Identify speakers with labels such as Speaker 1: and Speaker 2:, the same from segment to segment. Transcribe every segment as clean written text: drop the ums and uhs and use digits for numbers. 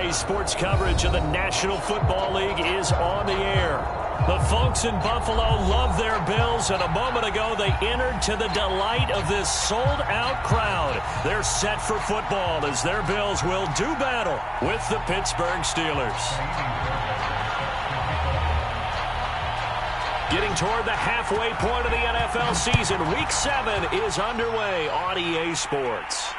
Speaker 1: RDA Sports coverage of the National Football League is on the air. The folks in Buffalo love their Bills, and a moment ago they entered to the delight of this sold-out crowd. They're set for football as their Bills will do battle with the Pittsburgh Steelers. Getting toward the halfway point of the NFL season, Week 7 is underway on EA Sports.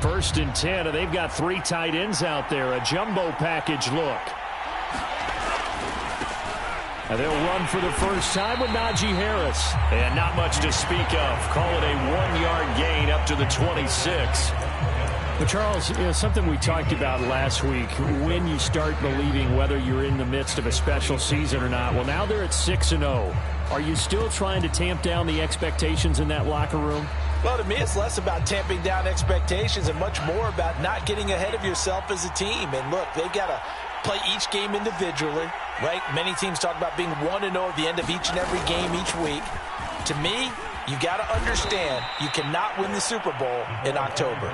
Speaker 1: First and 10, and they've got 3 tight ends out there. A jumbo package look. And they'll run for the first time with Najee Harris. And not much to speak of. Call it a 1-yard gain up to the 26. Well, Charles, something we talked about last week, when you start believing whether you're in the midst of a special season or not. Well, now they're at 6-0. Are you still trying to tamp down the expectations in that locker room?
Speaker 2: Well, to me, it's less about tamping down expectations and much more about not getting ahead of yourself as a team. And look, they've got to play each game individually, right? Many teams talk about being 1-0 at the end of each and every game each week. To me, you got to understand you cannot win the Super Bowl in October.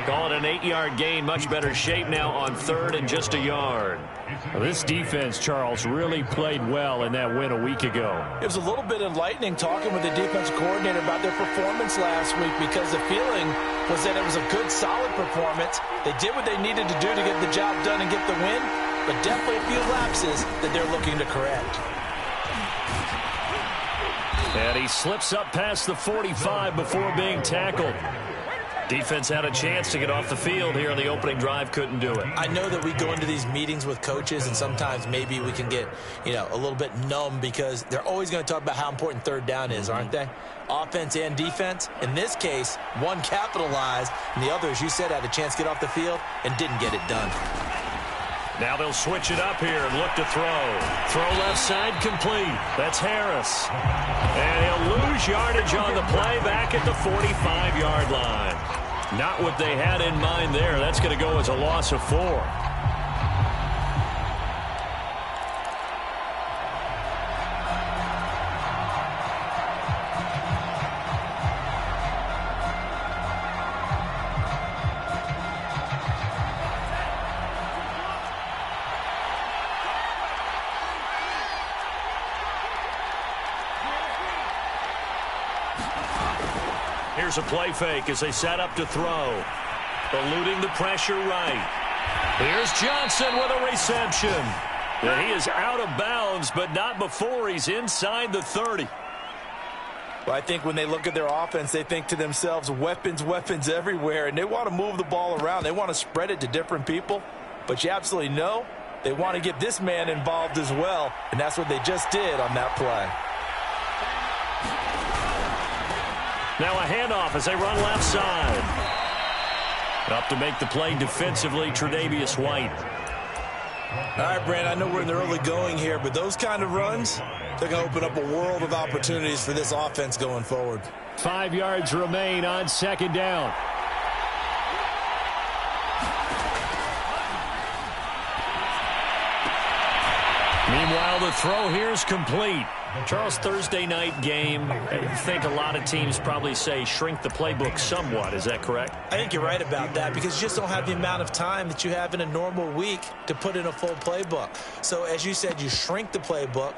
Speaker 1: Call it an 8-yard gain. Much better shape now on 3rd and just a yard. Well, this defense, Charles, really played well in that win a week ago.
Speaker 2: It was a little bit enlightening talking with the defensive coordinator about their performance last week, because the feeling was that it was a good, solid performance. They did what they needed to do to get the job done and get the win, but definitely a few lapses that they're looking to correct.
Speaker 1: And he slips up past the 45 before being tackled. Defense had a chance to get off the field here in the opening drive, couldn't do it.
Speaker 2: I know that we go into these meetings with coaches, and sometimes maybe we can get, a little bit numb, because they're always going to talk about how important 3rd down is, aren't they? Offense and defense. In this case, one capitalized, and the other, as you said, had a chance to get off the field and didn't get it done.
Speaker 1: Now they'll switch it up here and look to throw. Throw left side complete. That's Harris. And he'll lose yardage on the play back at the 45-yard line. Not what they had in mind there. That's going to go as a loss of 4. Here's a play fake as they set up to throw. Eluding the pressure right. Here's Johnson with a reception. And he is out of bounds, but not before he's inside the 30.
Speaker 2: Well, I think when they look at their offense, they think to themselves, weapons, weapons everywhere, and they want to move the ball around. They want to spread it to different people, but you absolutely know they want to get this man involved as well, and that's what they just did on that play.
Speaker 1: Now a handoff as they run left side. Up to make the play defensively, Tre'Davious White.
Speaker 2: All right, Brand, I know we're in the early going here, but those kind of runs, they're going to open up a world of opportunities for this offense going forward.
Speaker 1: 5 yards remain on 2nd down. Meanwhile, the throw here is complete. Charles, Thursday night game, I think a lot of teams probably say shrink the playbook somewhat. Is that correct?
Speaker 2: I think you're right about that, because you just don't have the amount of time that you have in a normal week to put in a full playbook. So, as you said, you shrink the playbook,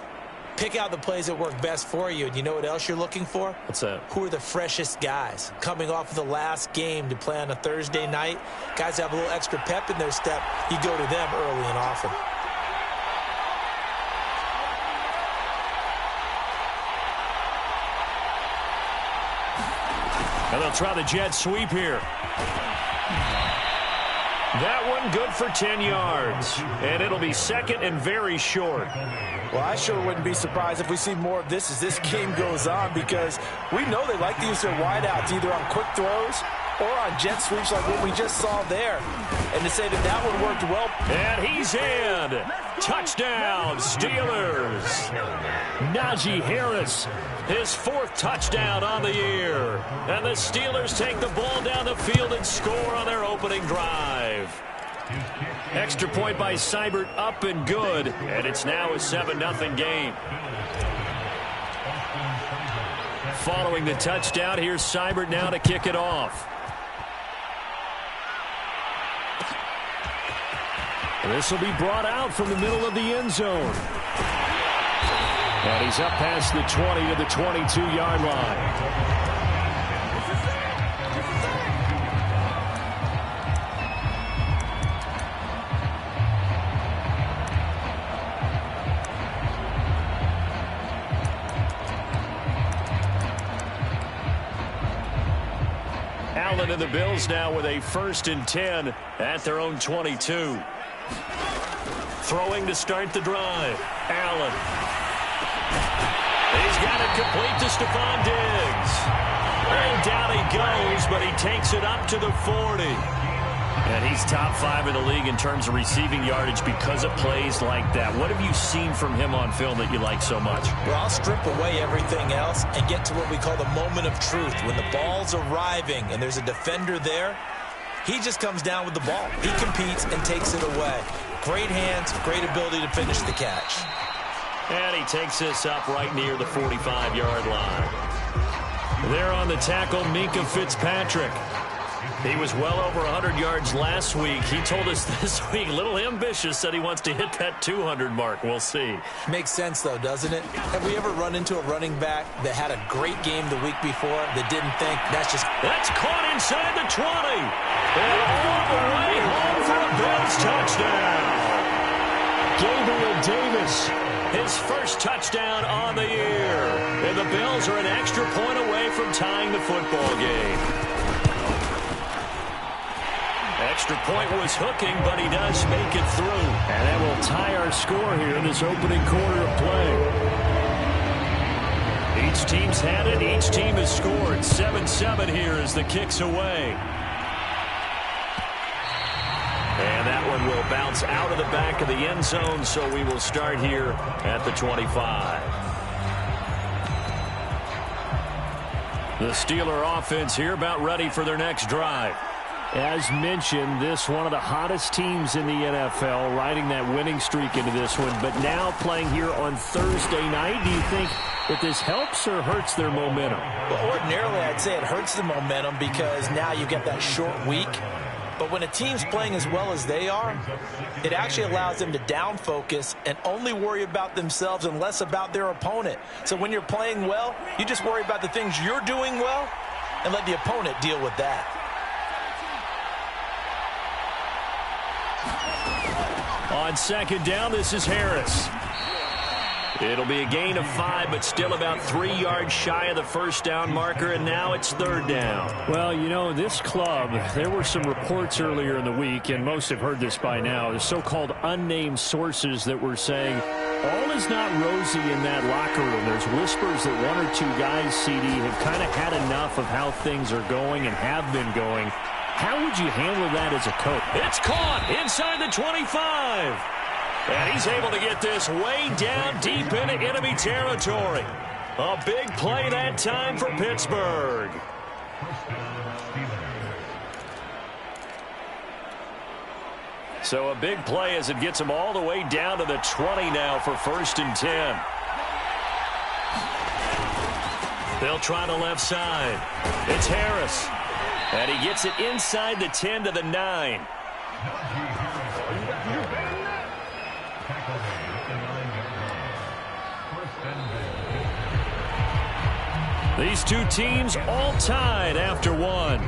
Speaker 2: pick out the plays that work best for you, and you know what else you're looking for?
Speaker 1: What's that?
Speaker 2: Who are the freshest guys coming off of the last game to play on a Thursday night? Guys have a little extra pep in their step. You go to them early and often.
Speaker 1: And they'll try the jet sweep here. That one good for 10 yards. And it'll be 2nd and very short.
Speaker 2: Well, I sure wouldn't be surprised if we see more of this as this game goes on, because we know they like to use their wideouts either on quick throws or on jet sweeps like what we just saw there. And to say that that one worked well.
Speaker 1: And he's in. Touchdown, Steelers. Najee Harris, his 4th touchdown on the year. And the Steelers take the ball down the field and score on their opening drive. Extra point by Seibert, up and good. And it's now a 7-0 game. Following the touchdown, here's Seibert now to kick it off. This will be brought out from the middle of the end zone. And he's up past the 20 to the 22-yard line. Allen and the Bills now with a 1st and 10 at their own 22. Throwing to start the drive. Allen. He's got it complete to Stephon Diggs. And down he goes, but he takes it up to the 40. And he's top 5 in the league in terms of receiving yardage because of plays like that. What have you seen from him on film that you like so much?
Speaker 2: Well, I'll strip away everything else and get to what we call the moment of truth. When the ball's arriving and there's a defender there, he just comes down with the ball. He competes and takes it away. Great hands, great ability to finish the catch.
Speaker 1: And he takes this up right near the 45-yard line. There on the tackle, Minkah Fitzpatrick. He was well over 100 yards last week. He told us this week, a little ambitious, said he wants to hit that 200 mark. We'll see.
Speaker 2: Makes sense, though, doesn't it? Have we ever run into a running back that had a great game the week before that didn't think
Speaker 1: That's caught inside the 20. And all the way home for a Bills touchdown. Gabriel Davis, his 1st touchdown on the year. And the Bills are an extra point away from tying the football game. Extra point was hooking, but he does make it through. And that will tie our score here in this opening quarter of play. Each team's had it. Each team has scored. 7-7 here as the kick's away. And that one will bounce out of the back of the end zone, so we will start here at the 25. The Steeler offense here about ready for their next drive. As mentioned, this one of the hottest teams in the NFL, riding that winning streak into this one, but now playing here on Thursday night. Do you think that this helps or hurts their momentum?
Speaker 2: Well, ordinarily, I'd say it hurts the momentum because now you get that short week. But when a team's playing as well as they are, it actually allows them to down focus and only worry about themselves and less about their opponent. So when you're playing well, you just worry about the things you're doing well and let the opponent deal with that.
Speaker 1: On 2nd down, this is Harris. It'll be a gain of 5, but still about 3 yards shy of the 1st down marker, and now it's 3rd down. Well, you know, this club, there were some reports earlier in the week, and most have heard this by now, the so-called unnamed sources that were saying all is not rosy in that locker room. There's whispers that 1 or 2 guys, CD, have kind of had enough of how things are going and have been going. How would you handle that as a coach? It's caught inside the 25. And he's able to get this way down deep into enemy territory. A big play that time for Pittsburgh. So a big play as it gets him all the way down to the 20 now for 1st and 10. They'll try the left side. It's Harris. And he gets it inside the 10 to the 9. These two teams all tied after 1.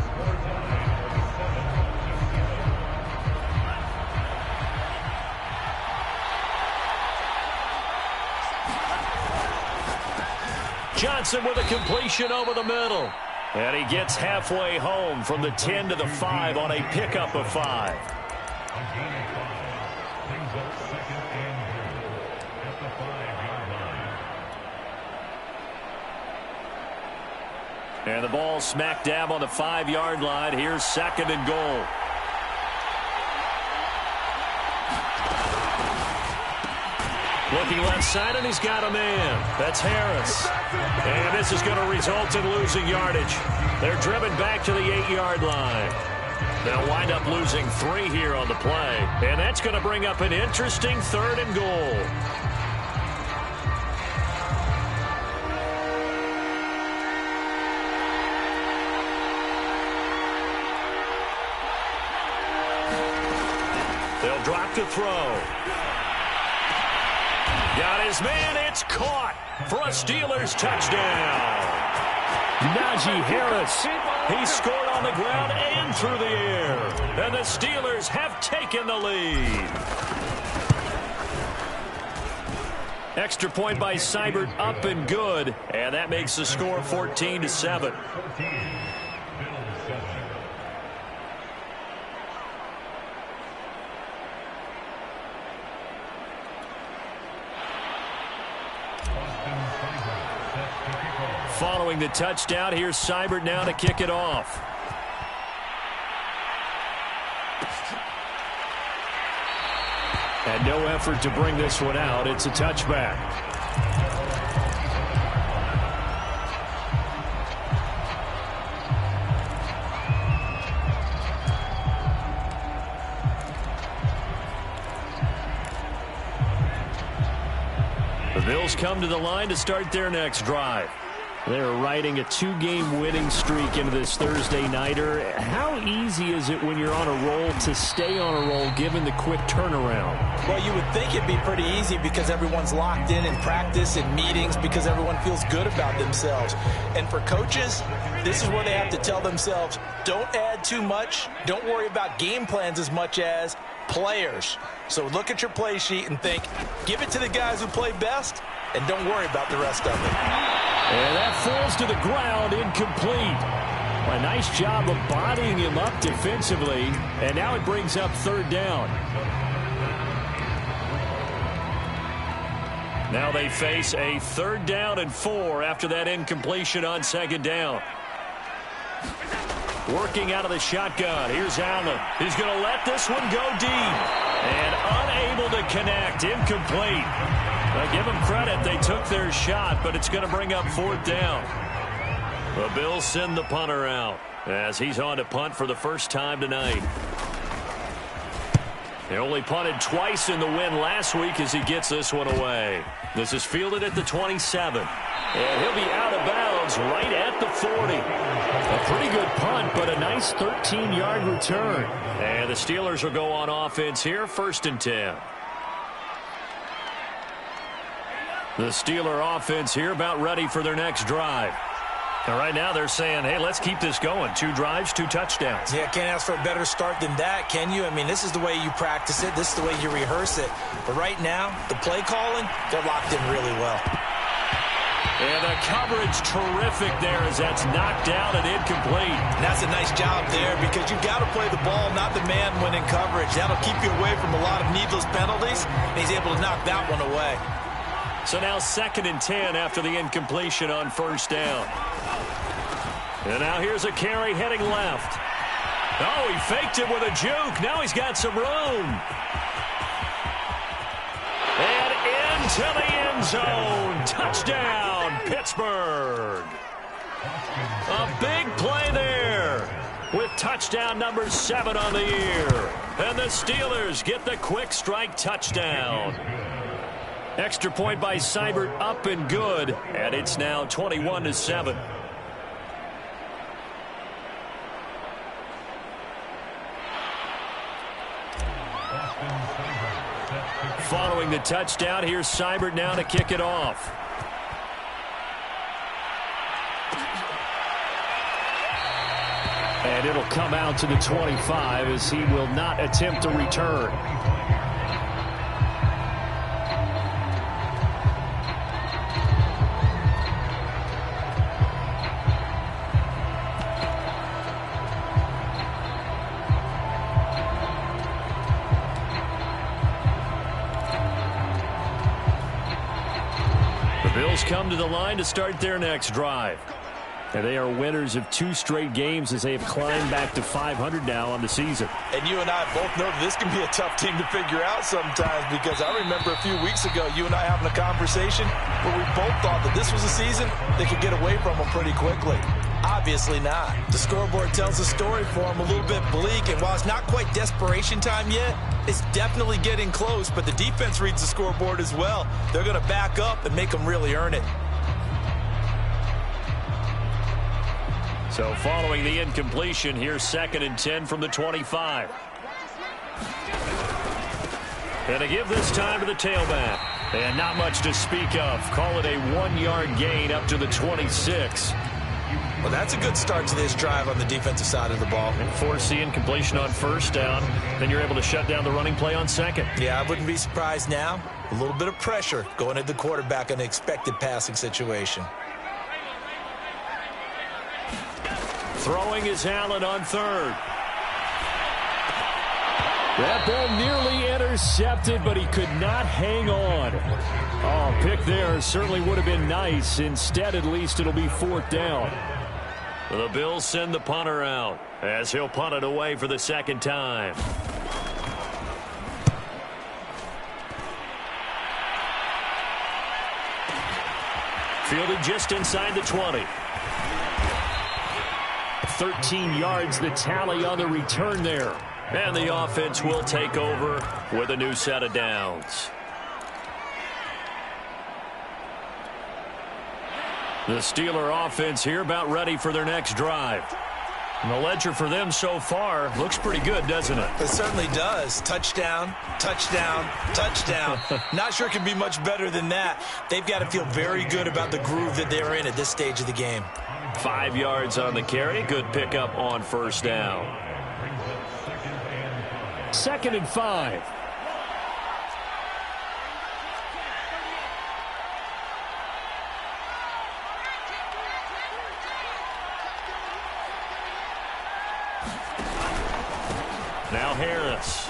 Speaker 1: Johnson with a completion over the middle. And he gets halfway home from the 10 to the 5 on a pickup of 5. And the ball smack dab on the 5-yard line. Here's 2nd and goal. Looking left side, and he's got a man. That's Harris. And this is going to result in losing yardage. They're driven back to the 8-yard line. They'll wind up losing 3 here on the play. And that's going to bring up an interesting 3rd and goal. They'll drop to throw. Got his man. It's caught for a Steelers touchdown. Najee Harris. He scored on the ground and through the air. And the Steelers have taken the lead. Extra point by Seibert, up and good. And that makes the score 14-7. Following the touchdown, here's Seibert now to kick it off. And no effort to bring this one out. It's a touchback. The Bills come to the line to start their next drive. They're riding a 2-game winning streak into this Thursday nighter. How easy is it when you're on a roll to stay on a roll given the quick turnaround?
Speaker 2: Well, you would think it'd be pretty easy because everyone's locked in practice and meetings because everyone feels good about themselves. And for coaches, this is where they have to tell themselves, don't add too much. Don't worry about game plans as much as players. So look at your play sheet and think, give it to the guys who play best, and don't worry about the rest of it.
Speaker 1: And that falls to the ground, incomplete. A nice job of bodying him up defensively, and now it brings up 3rd down. Now they face a 3rd down and 4 after that incompletion on 2nd down. Working out of the shotgun. Here's Allen. He's going to let this one go deep. And unable to connect. Incomplete. Now give them credit. They took their shot, but it's going to bring up 4th down. The Bills send the punter out as he's on to punt for the first time tonight. They only punted twice in the win last week as he gets this one away. This is fielded at the 27. And he'll be out of bounds right at the 40. A pretty good punt, but a nice 13-yard return. And the Steelers will go on offense here, 1st and 10. The Steeler offense here about ready for their next drive. And right now they're saying, hey, let's keep this going. 2 drives, 2 touchdowns.
Speaker 2: Yeah, can't ask for a better start than that, can you? I mean, this is the way you practice it. This is the way you rehearse it. But right now, the play calling, they're locked in really well.
Speaker 1: And the coverage terrific there as that's knocked down and incomplete.
Speaker 2: And that's a nice job there because you've got to play the ball, not the man when in coverage. That'll keep you away from a lot of needless penalties, and he's able to knock that one away.
Speaker 1: So now 2nd and 10 after the incompletion on 1st down. And now here's a carry heading left. Oh, he faked it with a juke. Now he's got some room. And into the end zone. Touchdown, Pittsburgh. A big play there with touchdown number 7 on the year. And the Steelers get the quick strike touchdown. Extra point by Seibert, up and good. And it's now 21-7. Following the touchdown, here's Seibert now to kick it off. And it'll come out to the 25 as he will not attempt to return. Bills come to the line to start their next drive. And they are winners of 2 straight games as they have climbed back to 500 now on the season.
Speaker 2: And you and I both know that this can be a tough team to figure out sometimes, because I remember a few weeks ago you and I having a conversation where we both thought that this was a season they could get away from them pretty quickly. Obviously not. The scoreboard tells a story for them a little bit bleak, and while it's not quite desperation time yet, it's definitely getting close, but the defense reads the scoreboard as well. They're going to back up and make them really earn it.
Speaker 1: So following the incompletion, here's 2nd and 10 from the 25. And to give this time to the tailback. And not much to speak of. Call it a 1-yard gain up to the 26.
Speaker 2: Well, that's a good start to this drive on the defensive side of the ball.
Speaker 1: And force the incompletion on 1st down. Then you're able to shut down the running play on 2nd.
Speaker 2: Yeah, I wouldn't be surprised now. A little bit of pressure going at the quarterback in an expected passing situation.
Speaker 1: Throwing is Allen on 3rd. That ball nearly intercepted, but he could not hang on. Oh, pick there certainly would have been nice. Instead, at least it'll be 4th down. The Bills send the punter out as he'll punt it away for the 2nd time. Fielded just inside the 20. 13 yards the tally on the return there. And the offense will take over with a new set of downs. The Steeler offense here about ready for their next drive. And the ledger for them so far looks pretty good, doesn't it?
Speaker 2: It certainly does. Touchdown, touchdown, touchdown. Not sure it can be much better than that. They've got to feel very good about the groove that they're in at this stage of the game.
Speaker 1: 5 yards on the carry. Good pickup on 1st down. 2nd and 5. Now Harris.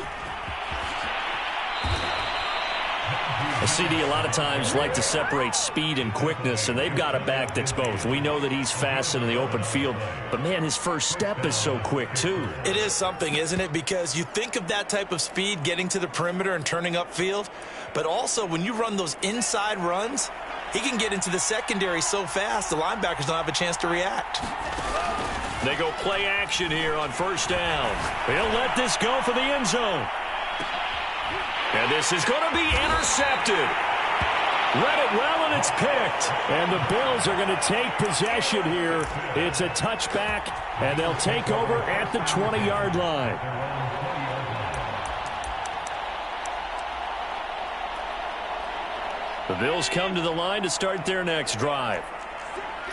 Speaker 1: A CD a lot of times like to separate speed and quickness, and they've got a back that's both. We know that he's fast in the open field, but, man, his first step is so quick, too.
Speaker 2: It is something, isn't it? Because you think of that type of speed getting to the perimeter and turning upfield, but also when you run those inside runs, he can get into the secondary so fast the linebackers don't have a chance to react.
Speaker 1: They go play action here on 1st down. He'll let this go for the end zone. And this is going to be intercepted. Read it well, and it's picked. And the Bills are going to take possession here. It's a touchback, and they'll take over at the 20-yard line. The Bills come to the line to start their next drive.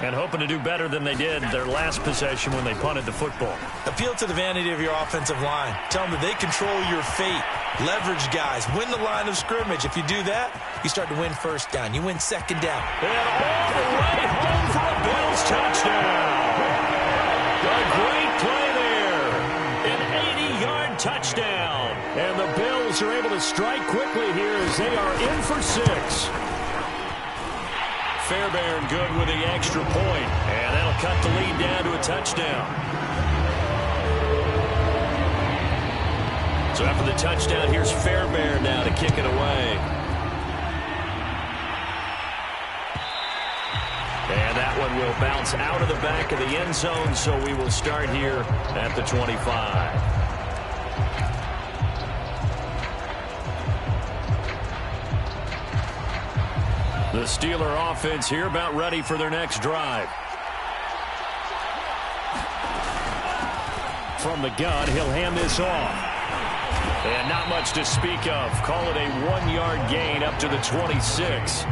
Speaker 1: And hoping to do better than they did their last possession when they punted the football.
Speaker 2: Appeal to the vanity of your offensive line. Tell them that they control your fate. Leverage guys. Win the line of scrimmage. If you do that, you start to win 1st down. You win 2nd down.
Speaker 1: And all the way home for a Bills touchdown. A great play there. An 80-yard touchdown. And the Bills are able to strike quickly here as they are in for 6. Fairbairn good with the extra point, and that'll cut the lead down to a touchdown. So after the touchdown, here's Fairbairn now to kick it away. And that one will bounce out of the back of the end zone, so we will start here at the 25. The Steeler offense here about ready for their next drive. From the gun, he'll hand this off. And not much to speak of. Call it a 1-yard gain up to the 26.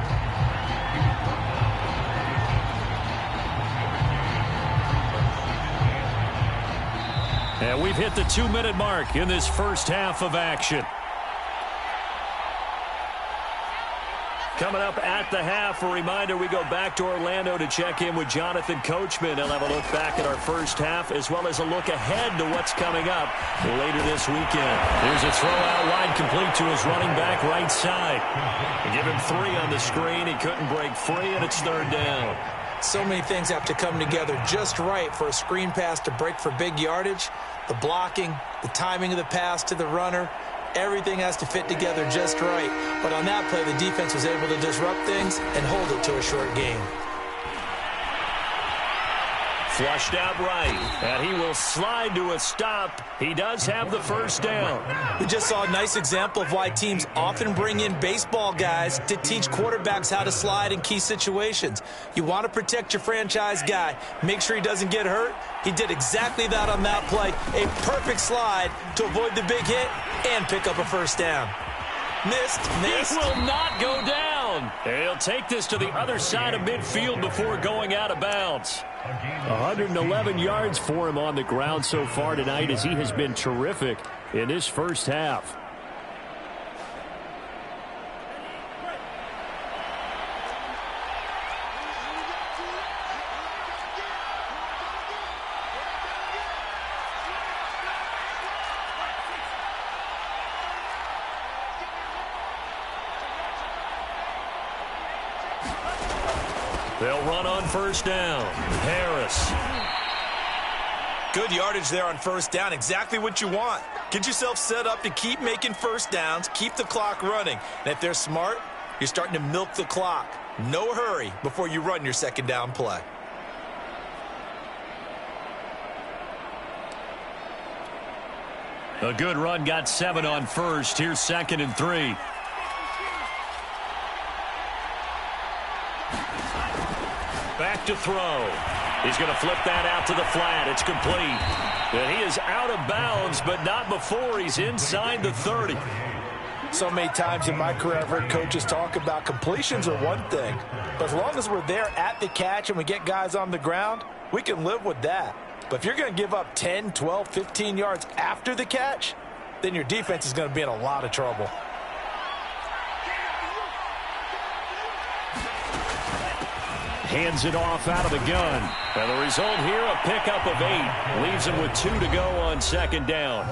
Speaker 1: And we've hit the 2-minute mark in this first half of action. Coming up at the half, a reminder, we go back to Orlando to check in with Jonathan Coachman. He'll have a look back at our first half as well as a look ahead to what's coming up later this weekend. Here's a throw out wide, complete to his running back right side. They give him 3 on the screen. He couldn't break free, and it's 3rd down.
Speaker 2: So many things have to come together just right for a screen pass to break for big yardage. The blocking, the timing of the pass to the runner, everything has to fit together just right. But on that play, the defense was able to disrupt things and hold it to a short gain.
Speaker 1: Flushed out right, and he will slide to a stop. He does have the 1st down.
Speaker 2: We just saw a nice example of why teams often bring in baseball guys to teach quarterbacks how to slide in key situations. You want to protect your franchise guy. Make sure he doesn't get hurt. He did exactly that on that play. A perfect slide to avoid the big hit and pick up a 1st down. Missed.
Speaker 1: He will not go down. He'll take this to the other side of midfield before going out of bounds. 111 yards for him on the ground so far tonight as he has been terrific in this first half. They'll run on 1st down. Harris.
Speaker 2: Good yardage there on 1st down. Exactly what you want. Get yourself set up to keep making 1st downs, keep the clock running. And if they're smart, you're starting to milk the clock. No hurry before you run your 2nd down play.
Speaker 1: A good run, got 7 on 1st. Here's 2nd and 3. Back to throw. He's going to flip that out to the flat. It's complete. And he is out of bounds, but not before he's inside the 30.
Speaker 2: So many times in my career, I've heard coaches talk about completions are one thing. But as long as we're there at the catch and we get guys on the ground, we can live with that. But if you're going to give up 10, 12, 15 yards after the catch, then your defense is going to be in a lot of trouble.
Speaker 1: Hands it off out of the gun. And the result here, a pickup of 8. Leaves him with 2 to go on 2nd down.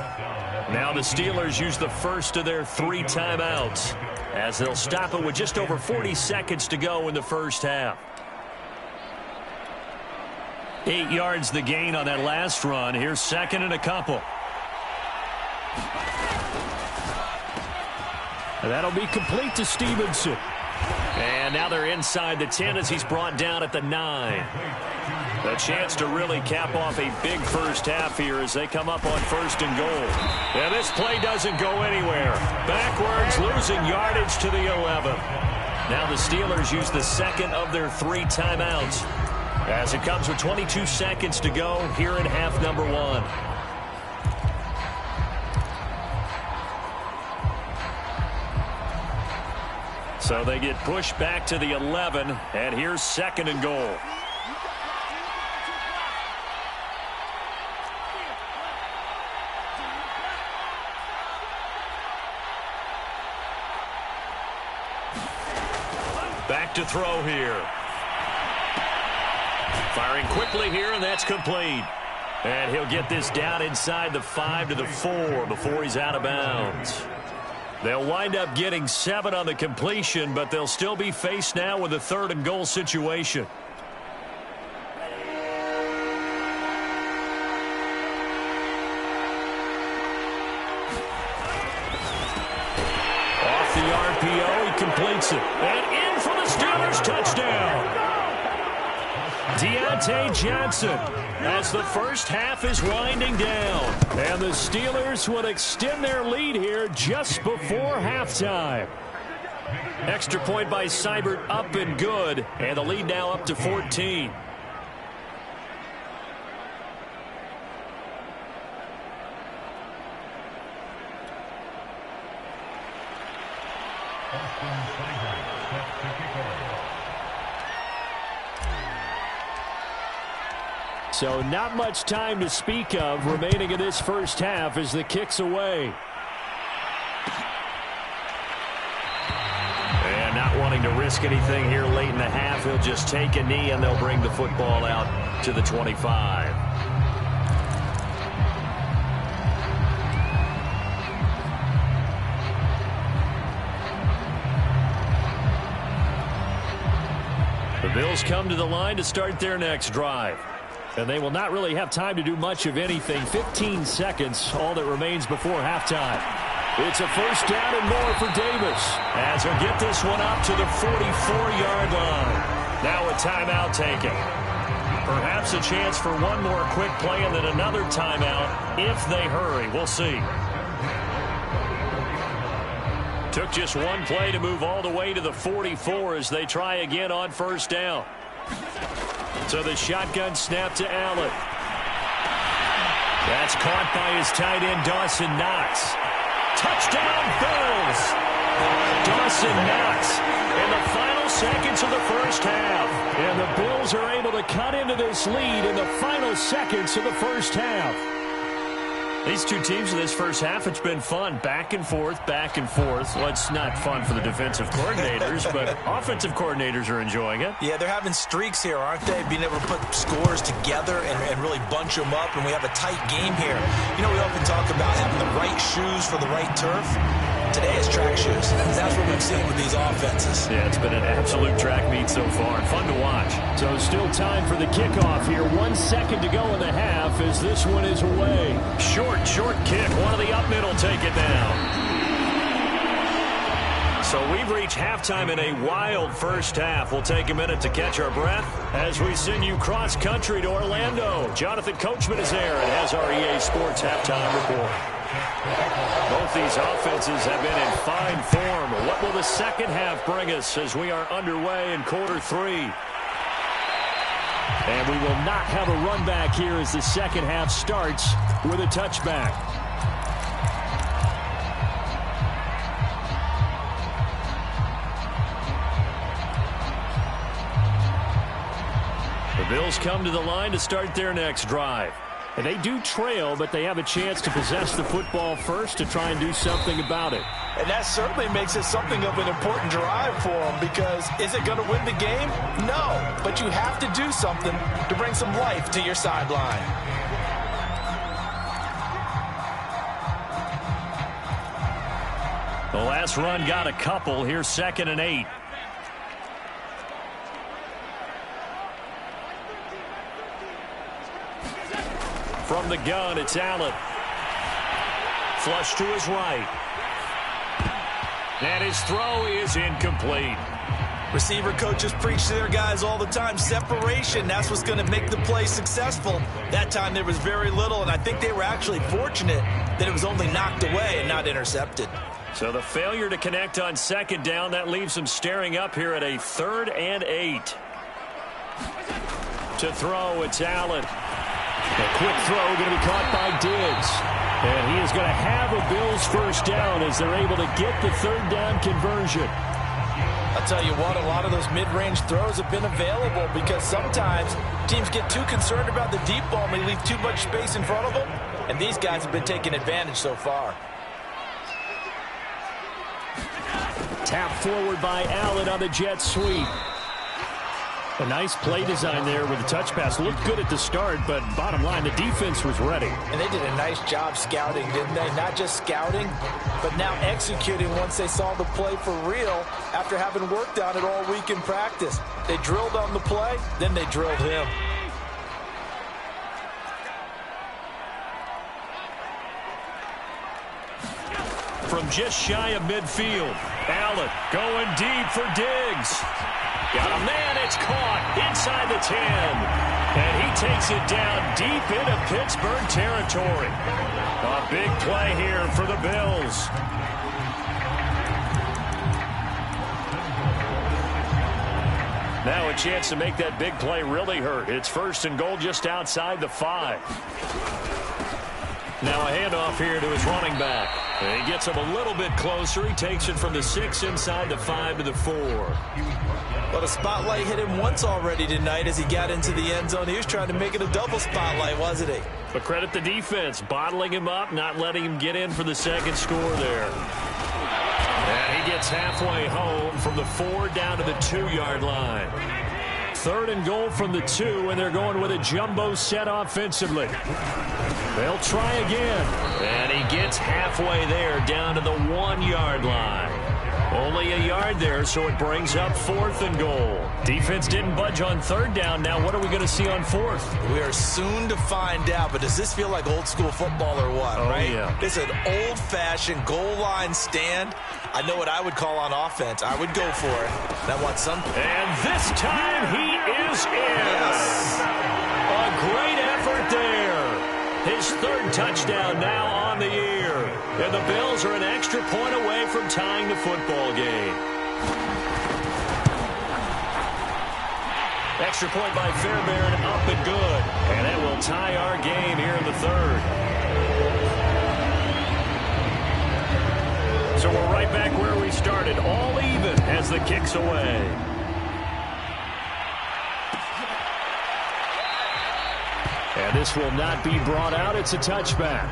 Speaker 1: Now the Steelers use the first of their 3 timeouts as they'll stop it with just over 40 seconds to go in the first half. 8 yards the gain on that last run. Here's 2nd and a couple. And that'll be complete to Stevenson. And now they're inside the 10 as he's brought down at the 9. A chance to really cap off a big first half here as they come up on 1st and goal. And this play doesn't go anywhere. Backwards, losing yardage to the 11. Now the Steelers use the 2nd of their 3 timeouts as it comes with 22 seconds to go here in half number 1. So they get pushed back to the 11, and here's 2nd and goal. Back to throw here. Firing quickly here, and that's complete. And he'll get this down inside the 5 to the 4 before he's out of bounds. They'll wind up getting 7 on the completion, but they'll still be faced now with a 3rd and goal situation. Off the RPO, he completes it. And in for the Steelers touchdown. Deontay Johnson as the first half is winding down. And the Steelers will extend their lead here just before halftime. Extra point by Seibert up and good. And the lead now up to 14. So not much time to speak of remaining in this first half as the kick's away. And not wanting looking to risk anything here late in the half. He'll just take a knee, and they'll bring the football out to the 25. The Bills come to the line to start their next drive. And they will not really have time to do much of anything. 15 seconds, all that remains before halftime. It's a first down and more for Davis, as he'll get this one up to the 44-yard line. Now a timeout taken. Perhaps a chance for one more quick play and then another timeout if they hurry. We'll see. Took just one play to move all the way to the 44 as they try again on first down. So the shotgun snap to Allen. That's caught by his tight end, Dawson Knox. Touchdown, Bills! Dawson Knox in the final seconds of the first half. And the Bills are able to cut into this lead in the final seconds of the first half. These two teams in this first half, it's been fun. Back and forth, back and forth. Well, it's not fun for the defensive coordinators, but offensive coordinators are enjoying it.
Speaker 2: Yeah, they're having streaks here, aren't they? Being able to put scores together and really bunch them up, and we have a tight game here. You know, we often talk about having the right shoes for the right turf. Today is track shoes. That's what we've seen with these offenses.
Speaker 1: Yeah, it's been an absolute track meet so far, and fun to watch. So still time for the kickoff here. 1 second to go in the half as this one is away. Short kick. One of the up mid will take it down. So we've reached halftime in a wild first half. We'll take a minute to catch our breath as we send you cross-country to Orlando. Jonathan Coachman is there and has our EA Sports halftime report. Both these offenses have been in fine form. What will the second half bring us as we are underway in quarter three? And we will not have a run back here as the second half starts with a touchback. The Bills come to the line to start their next drive. And they do trail, but they have a chance to possess the football first to try and do something about it.
Speaker 2: And that certainly makes it something of an important drive for them, because is it going to win the game? No, but you have to do something to bring some life to your sideline.
Speaker 1: The last run got a couple. Here's 2nd and 8. From the gun, it's Allen. Flush to his right. And his throw is incomplete.
Speaker 2: Receiver coaches preach to their guys all the time. Separation, that's what's going to make the play successful. That time there was very little, and I think they were actually fortunate that it was only knocked away and not intercepted.
Speaker 1: So the failure to connect on 2nd down, that leaves them staring up here at a 3rd and 8. To throw, it's Allen. A quick throw going to be caught by Diggs. And he is going to have a Bills first down as they're able to get the 3rd down conversion.
Speaker 2: I'll tell you what, a lot of those mid-range throws have been available because sometimes teams get too concerned about the deep ball and they leave too much space in front of them. And these guys have been taking advantage so far.
Speaker 1: Tap forward by Allen on the jet sweep. A nice play design there with the touch pass. Looked good at the start, but bottom line, the defense was ready.
Speaker 2: And they did a nice job scouting, didn't they? Not just scouting, but now executing once they saw the play for real after having worked on it all week in practice. They drilled on the play, then they drilled him.
Speaker 1: From just shy of midfield, Allen going deep for Diggs. Got a man, it's caught inside the 10. And he takes it down deep into Pittsburgh territory. A big play here for the Bills. Now a chance to make that big play really hurt. It's 1st and goal just outside the 5. Now a handoff here to his running back. And he gets him a little bit closer. He takes it from the 6 inside the 5 to the 4.
Speaker 2: Well, the spotlight hit him once already tonight as he got into the end zone. He was trying to make it a double spotlight, wasn't he?
Speaker 1: But credit the defense, bottling him up, not letting him get in for the 2nd score there. And he gets halfway home from the 4 down to the 2-yard line. 3rd and goal from the 2, and they're going with a jumbo set offensively. They'll try again. And he gets halfway there down to the 1-yard line. Only a yard there, so it brings up 4th and goal. Defense didn't budge on 3rd down. Now what are we going to see on 4th?
Speaker 2: We are soon to find out, but does this feel like old school football or what, right?
Speaker 1: Yeah.
Speaker 2: It's an old-fashioned goal line stand. I know what I would call on offense. I would go for it. And I want some.
Speaker 1: And this time he is in.
Speaker 2: Yes.
Speaker 1: A great effort there. His 3rd touchdown now on the year. And the Bills are an extra point away from tying the football game. Extra point by Fairbairn, up and good. And that will tie our game here in the 3rd. So we're right back where we started, all even as the kick's away. And this will not be brought out. It's a touchback.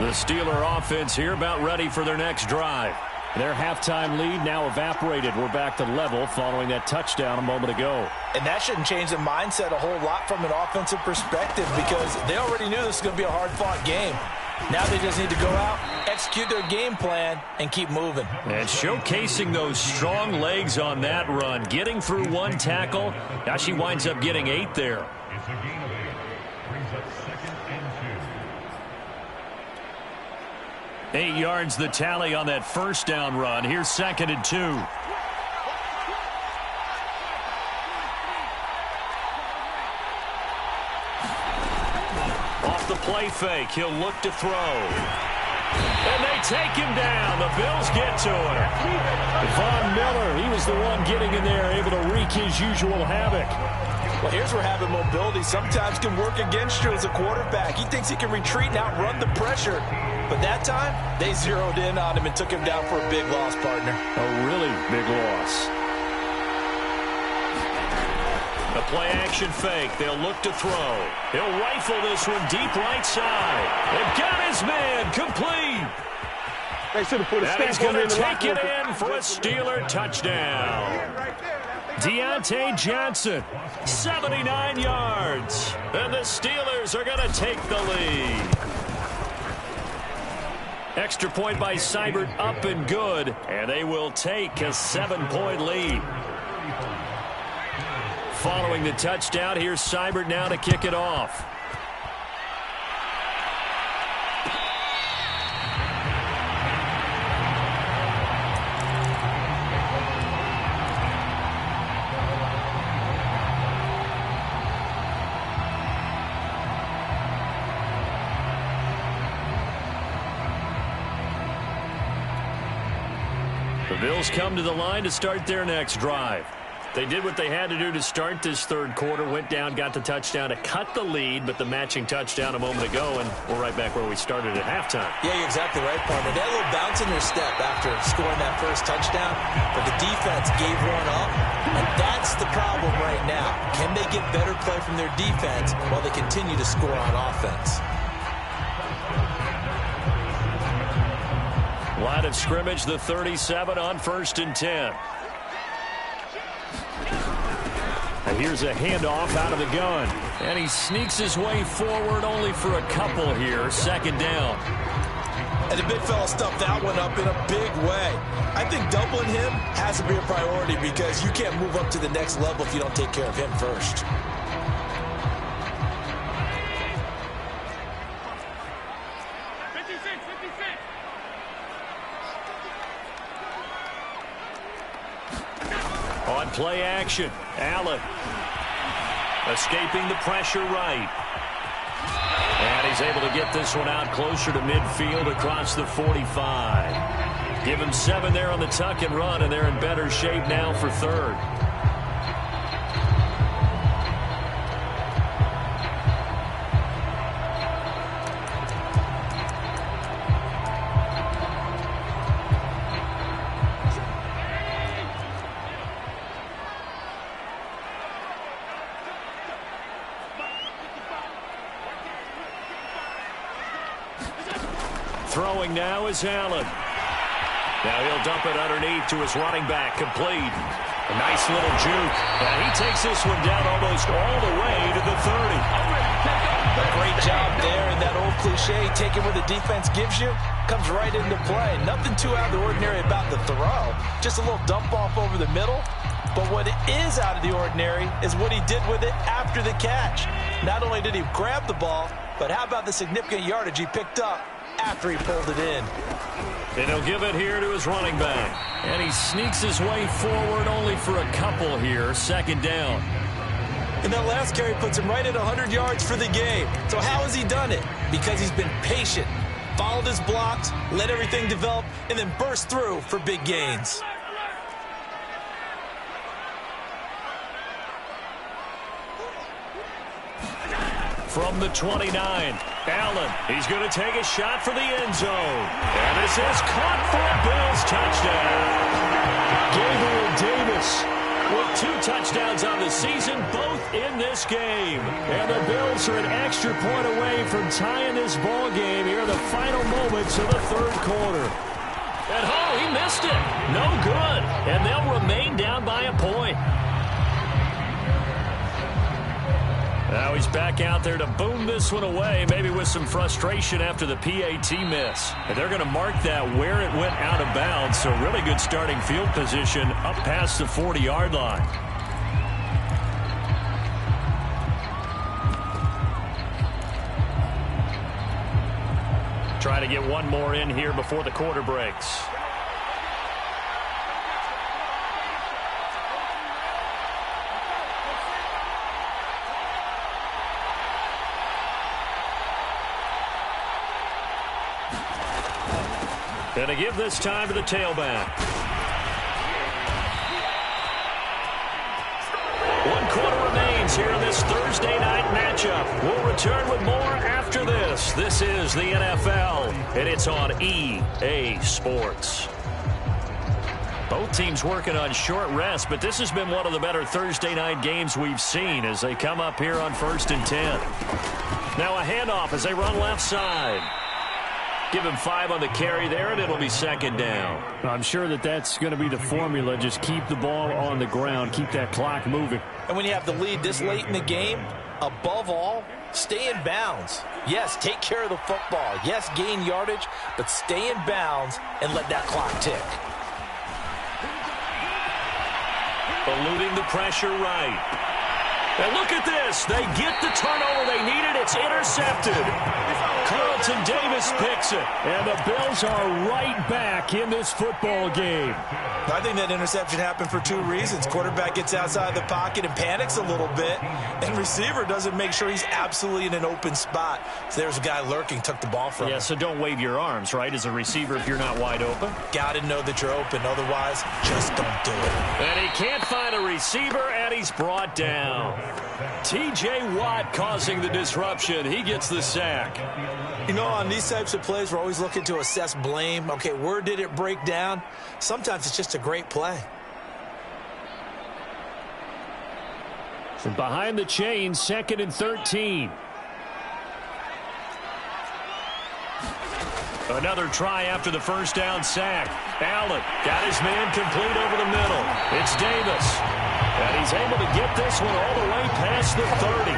Speaker 1: The Steeler offense here about ready for their next drive. Their halftime lead now evaporated. We're back to level following that touchdown a moment ago.
Speaker 2: And that shouldn't change the mindset a whole lot from an offensive perspective because they already knew this was going to be a hard-fought game. Now they just need to go out, execute their game plan, and keep moving.
Speaker 1: And showcasing those strong legs on that run. Getting through 1 tackle. Now she winds up getting 8 there. 8 yards the tally on that 1st down run. Here's 2nd and 2. Off the play fake, he'll look to throw. And they take him down. The Bills get to him. Von Miller, he was the one getting in there, able to wreak his usual havoc.
Speaker 2: Well, here's where having mobility sometimes can work against you as a quarterback. He thinks he can retreat and outrun the pressure. But that time, they zeroed in on him and took him down for a big loss, partner.
Speaker 1: A really big loss. The play-action fake. They'll look to throw. He'll rifle this one deep right side. They've got his man complete.
Speaker 3: They should have put a
Speaker 1: and he's
Speaker 3: stamp
Speaker 1: going
Speaker 3: on
Speaker 1: to
Speaker 3: it
Speaker 1: take it in for a Steeler touchdown. Deontay Johnson, 79 yards. And the Steelers are going to take the lead. Extra point by Seibert, up and good. And they will take a 7-point lead. Following the touchdown, here's Seibert now to kick it off. The Bills come to the line to start their next drive. They did what they had to do to start this 3rd quarter, went down, got the touchdown to cut the lead, but the matching touchdown a moment ago, and we're right back where we started at halftime.
Speaker 2: Yeah, you're exactly right, partner. They had a little bounce in their step after scoring that first touchdown, but the defense gave one up, and that's the problem right now. Can they get better play from their defense while they continue to score on offense?
Speaker 1: Line of scrimmage, the 37 on 1st and 10. And here's a handoff out of the gun. And he sneaks his way forward only for a couple here. 2nd down.
Speaker 2: And the big fella stuffed that one up in a big way. I think doubling him has to be a priority because you can't move up to the next level if you don't take care of him first.
Speaker 1: On play action, Allen escaping the pressure right. And he's able to get this one out closer to midfield across the 45. Give him 7 there on the tuck and run, and they're in better shape now for 3rd. throwing now is Allen. Now he'll dump it underneath to his running back, complete. A nice little juke. And he takes this one down almost all the way to the 30.
Speaker 2: A great job there, and that old cliche, taking what the defense gives you, comes right into play. Nothing too out of the ordinary about the throw. Just a little dump off over the middle. But what is out of the ordinary is what he did with it after the catch. Not only did he grab the ball, but how about the significant yardage he picked up after he pulled it in.
Speaker 1: And he'll give it here to his running back. And he sneaks his way forward only for a couple here. Second down.
Speaker 2: And that last carry puts him right at 100 yards for the game. So how has he done it? Because he's been patient, followed his blocks, let everything develop, and then burst through for big gains.
Speaker 1: From the 29, Allen, he's going to take a shot for the end zone. And this is caught for a Bills touchdown. Gabriel Davis with 2 touchdowns on the season, both in this game. And the Bills are an extra point away from tying this ball game here in the final moments of the third quarter. And he missed it. No good. And they'll remain down by a point. Now he's back out there to boom this one away, maybe with some frustration after the PAT miss. And they're going to mark that where it went out of bounds, so really good starting field position up past the 40-yard line. Try to get one more in here before the quarter breaks. And to give this time to the tailback. 1 quarter remains here in this Thursday night matchup. We'll return with more after this. This is the NFL, and it's on EA Sports. Both teams working on short rest, but this has been one of the better Thursday night games we've seen as they come up here on 1st and 10. Now a handoff as they run left side. Give him 5 on the carry there, and it'll be second down.
Speaker 4: I'm sure that's going to be the formula. Just keep the ball on the ground. Keep that clock moving.
Speaker 2: And when you have the lead this late in the game, above all, stay in bounds. Yes, take care of the football. Yes, gain yardage, but stay in bounds and let that clock tick.
Speaker 1: Eluding the pressure right. And look at this. They get the turnover they needed. It's intercepted. Carlton Davis picks it. And the Bills are right back in this football game.
Speaker 2: I think that interception happened for 2 reasons. Quarterback gets outside the pocket and panics a little bit. And receiver doesn't make sure he's absolutely in an open spot. So there's a guy lurking, took the ball from him.
Speaker 1: Yeah, so don't wave your arms, right, as a receiver if you're not wide open.
Speaker 2: Got to know that you're open. Otherwise, just don't do it.
Speaker 1: And he can't find a receiver, and he's brought down. T.J. Watt causing the disruption. He gets the sack.
Speaker 2: You know, on these types of plays, we're always looking to assess blame. Okay, where did it break down? Sometimes it's just a great play.
Speaker 4: From behind the chains, 2nd and 13.
Speaker 1: Another try after the first down sack. Allen got his man complete over the middle. It's Davis. And he's able to get this one all the way past the 30.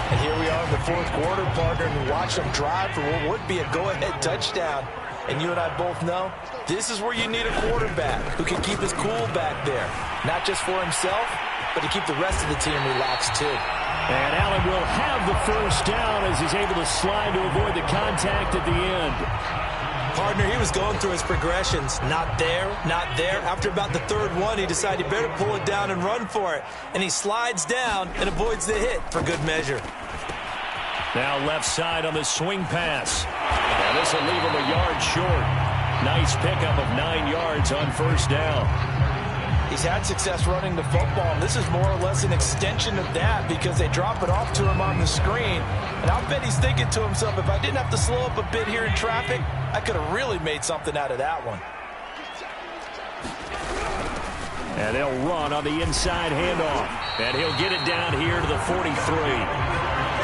Speaker 2: And here we are in the 4th quarter, partner, and watch them drive for what would be a go-ahead touchdown. And you and I both know this is where you need a quarterback who can keep his cool back there. Not just for himself, but to keep the rest of the team relaxed too.
Speaker 4: And Allen will have the first down as he's able to slide to avoid the contact at the end.
Speaker 2: Partner, he was going through his progressions. Not there, not there. After about the 3rd one, he decided he better pull it down and run for it. And he slides down and avoids the hit for good measure.
Speaker 1: Now left side on the swing pass. Now this will leave him a yard short. Nice pickup of 9 yards on first down.
Speaker 2: He's had success running the football, and this is more or less an extension of that because they drop it off to him on the screen. And I'll bet he's thinking to himself, if I didn't have to slow up a bit here in traffic, I could have really made something out of that one.
Speaker 1: And they'll run on the inside handoff. And he'll get it down here to the 43.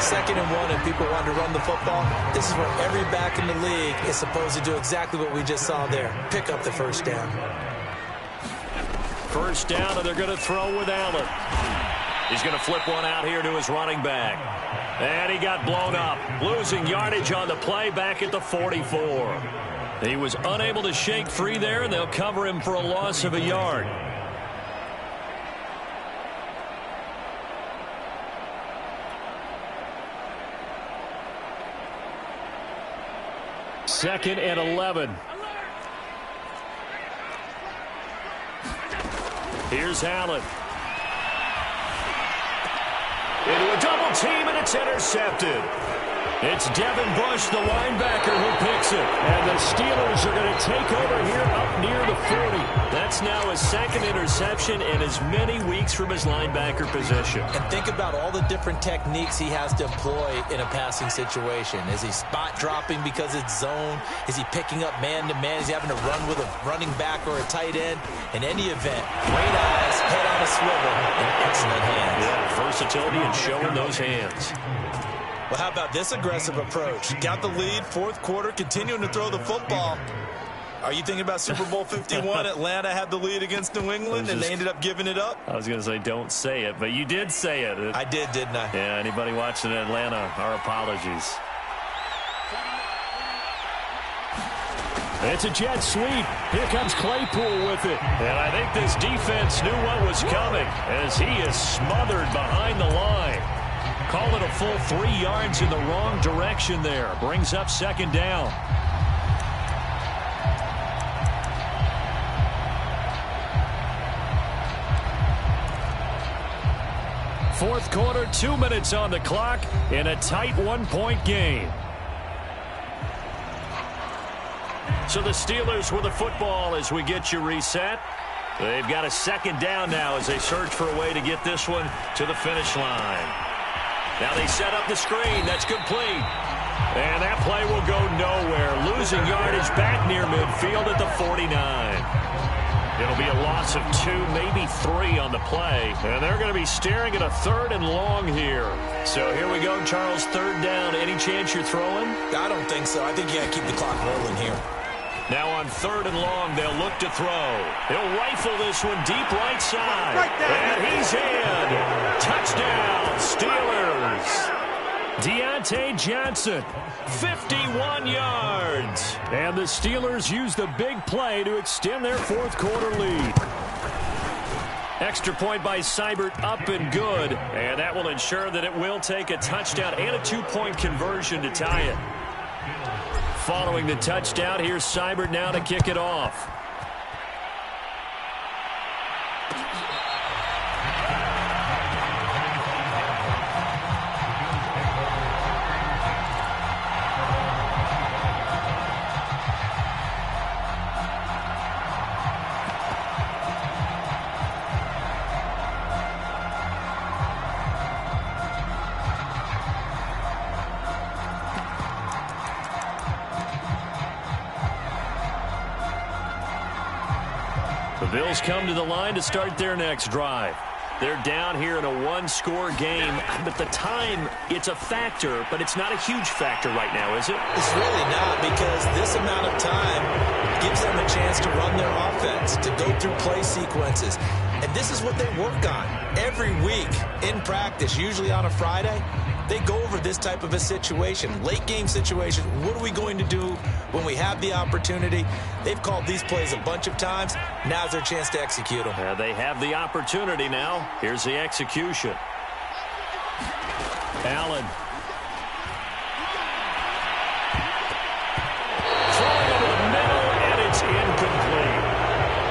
Speaker 2: 2nd and 1 and people want to run the football, this is where every back in the league is supposed to do exactly what we just saw there. Pick up the first down.
Speaker 1: First down, and they're going to throw with Allen. He's going to flip one out here to his running back. And he got blown up. Losing yardage on the play back at the 44. He was unable to shake free there, and they'll cover him for a loss of a yard. Second and 11. Here's Allen. Into a double team, and it's intercepted. It's Devin Bush, the linebacker, who picks it. And the Steelers are going to take over here up near the 40. That's now his 2nd interception in as many weeks from his linebacker position.
Speaker 2: And think about all the different techniques he has to employ in a passing situation. Is he spot dropping because it's zone? Is he picking up man-to-man? Is he having to run with a running back or a tight end? In any event, great eyes, head on a swivel, and excellent hands.
Speaker 1: Yeah, versatility and showing those hands.
Speaker 2: Well, how about this aggressive approach? Got the lead, 4th quarter, continuing to throw the football. Are you thinking about Super Bowl 51? Atlanta had the lead against New England, and they ended up giving it up?
Speaker 1: I was going to say don't say it, but you did say it.
Speaker 2: I did, didn't I?
Speaker 1: Yeah, anybody watching Atlanta, our apologies.
Speaker 4: It's a jet sweep. Here comes Claypool with it.
Speaker 1: And I think this defense knew what was coming as he is smothered behind the line. Call it a full 3 yards in the wrong direction there. Brings up 2nd down. Fourth quarter, 2 minutes on the clock in a tight 1-point game. So the Steelers with the football as we get you reset. They've got a 2nd down now as they search for a way to get this one to the finish line. Now they set up the screen. That's complete. And that play will go nowhere. Losing yardage back near midfield at the 49. It'll be a loss of 2, maybe 3 on the play. And they're going to be staring at a 3rd and long here. So here we go, Charles, 3rd down. Any chance you're throwing?
Speaker 2: I don't think so. I think you got to keep the clock rolling here.
Speaker 1: Now on 3rd and long, they'll look to throw. He'll rifle this one deep right side. And he's in. Touchdown, Steelers. Deontay Johnson, 51 yards.
Speaker 4: And the Steelers use the big play to extend their 4th quarter lead.
Speaker 1: Extra point by Seibert, up and good. And that will ensure that it will take a touchdown and a 2-point conversion to tie it. Following the touchdown, here's Seibert now to kick it off. The Bills come to the line to start their next drive. They're down here in a 1-score game, but the time, it's a factor, but it's not a huge factor right now, is it?
Speaker 2: It's really not, because this amount of time gives them a chance to run their offense, to go through play sequences. And this is what they work on every week in practice, usually on a Friday. They go over this type of a situation, late game situation. What are we going to do when we have the opportunity? They've called these plays a bunch of times. Now's their chance to execute them.
Speaker 1: They have the opportunity now. Here's the execution. Allen. Throwing over the middle, and it's incomplete.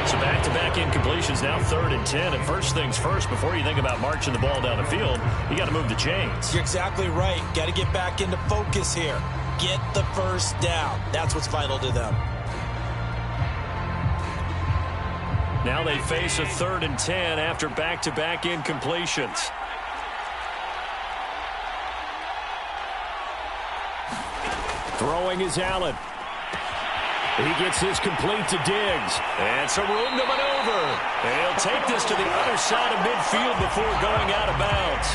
Speaker 1: So back-to-back incompletions, now 3rd and 10. And first things first, before you think about marching the ball down the field, you got to move the chains.
Speaker 2: You're exactly right. Got to get back into focus here. Get the first down. That's what's vital to them.
Speaker 1: Now they face a 3rd and 10 after back-to-back incompletions.
Speaker 4: Throwing is Allen. He gets this complete to Diggs.
Speaker 1: And some room to maneuver. He'll take this to the other side of midfield before going out of bounds.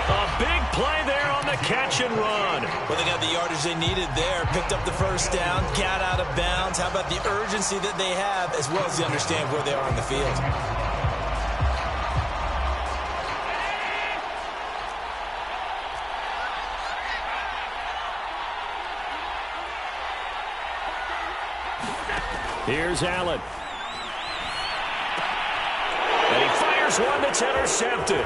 Speaker 1: A big play there on on the catch and run.
Speaker 2: Well, they got the yardage they needed there. Picked up the first down, got out of bounds. How about the urgency that they have, as well as the understanding where they are on the field?
Speaker 1: Here's Allen. And he fires one that's intercepted.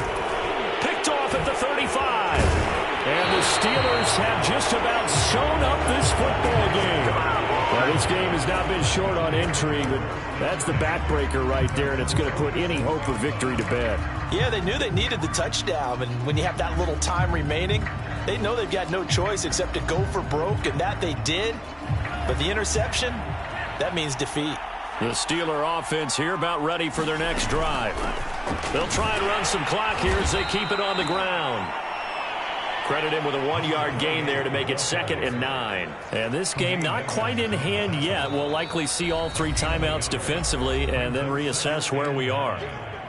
Speaker 1: Picked off at the 35. And the Steelers have just about sewn up this football game. Now, this game has not been short on intrigue, but that's the backbreaker right there, and it's going to put any hope of victory to bed.
Speaker 2: Yeah, they knew they needed the touchdown, and when you have that little time remaining, they know they've got no choice except to go for broke, and that they did. But the interception, that means defeat.
Speaker 1: The Steeler offense here about ready for their next drive. They'll try and run some clock here as they keep it on the ground. Credit him with a 1-yard gain there to make it 2nd and 9. And this game not quite in hand yet. We'll likely see all 3 timeouts defensively and then reassess where we are.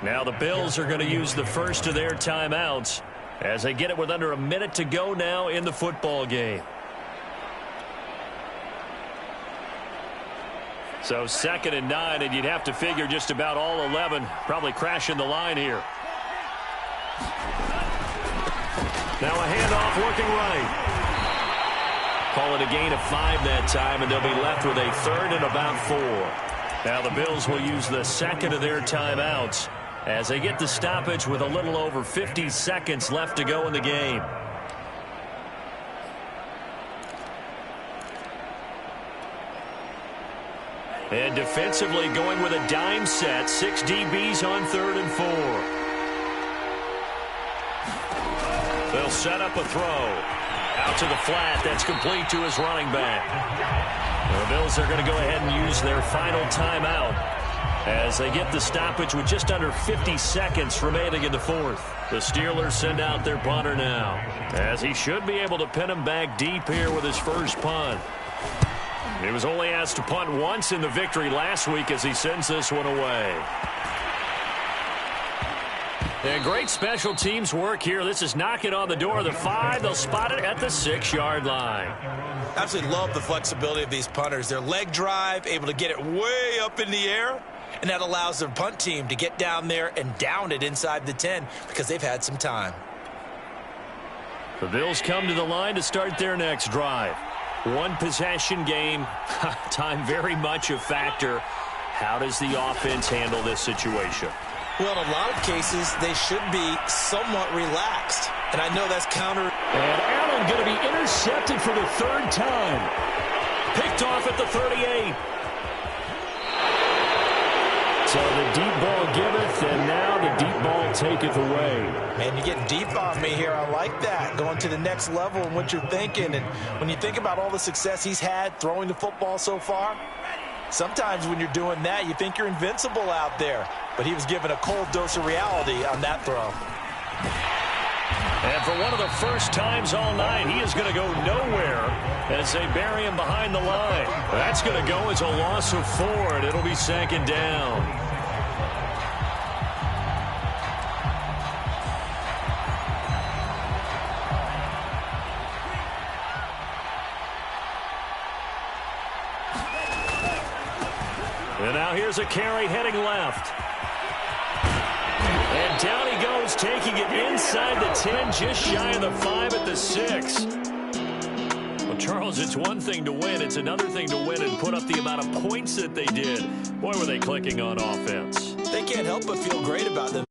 Speaker 1: Now the Bills are going to use the first of their timeouts as they get it with under a minute to go now in the football game. So 2nd and 9, and you'd have to figure just about all 11 probably crashing the line here. Now a handoff looking right. Call it a gain of 5 that time, and they'll be left with a 3rd and about 4. Now the Bills will use the 2nd of their timeouts as they get the stoppage with a little over 50 seconds left to go in the game. And defensively going with a dime set. 6 DBs on 3rd and 4. They'll set up a throw. Out to the flat. That's complete to his running back. The Bills are going to go ahead and use their final timeout as they get the stoppage with just under 50 seconds remaining in the 4th. The Steelers send out their punter now, as he should be able to pin him back deep here with his first punt. He was only asked to punt once in the victory last week as he sends this one away. And great special teams work here. This is knocking on the door of the 5. They'll spot it at the 6-yard line.
Speaker 2: Absolutely love the flexibility of these punters. Their leg drive, able to get it way up in the air, and that allows their punt team to get down there and down it inside the 10 because they've had some time.
Speaker 1: The Bills come to the line to start their next drive. 1 possession game. Time very much a factor. How does the offense handle this situation?
Speaker 2: Well, in a lot of cases, they should be somewhat relaxed. And I know that's counter.
Speaker 4: And Allen going to be intercepted for the 3rd time.
Speaker 1: Picked off at the 38.
Speaker 4: So the deep ball giveth, and now the deep ball taketh away.
Speaker 2: Man, you're getting deep on me here. I like that. Going to the next level and what you're thinking. And when you think about all the success he's had throwing the football so far, sometimes when you're doing that, you think you're invincible out there. But he was given a cold dose of reality on that throw.
Speaker 1: And for one of the first times all night, he is going to go nowhere as they bury him behind the line. That's going to go as a loss of 4, and it'll be 2nd down. And now here's a carry heading left. And down he goes, taking it inside the 10, just shy of the 5 at the 6. Well, Charles, it's one thing to win. It's another thing to win and put up the amount of points that they did. Boy, were they clicking on offense.
Speaker 2: They can't help but feel great about them.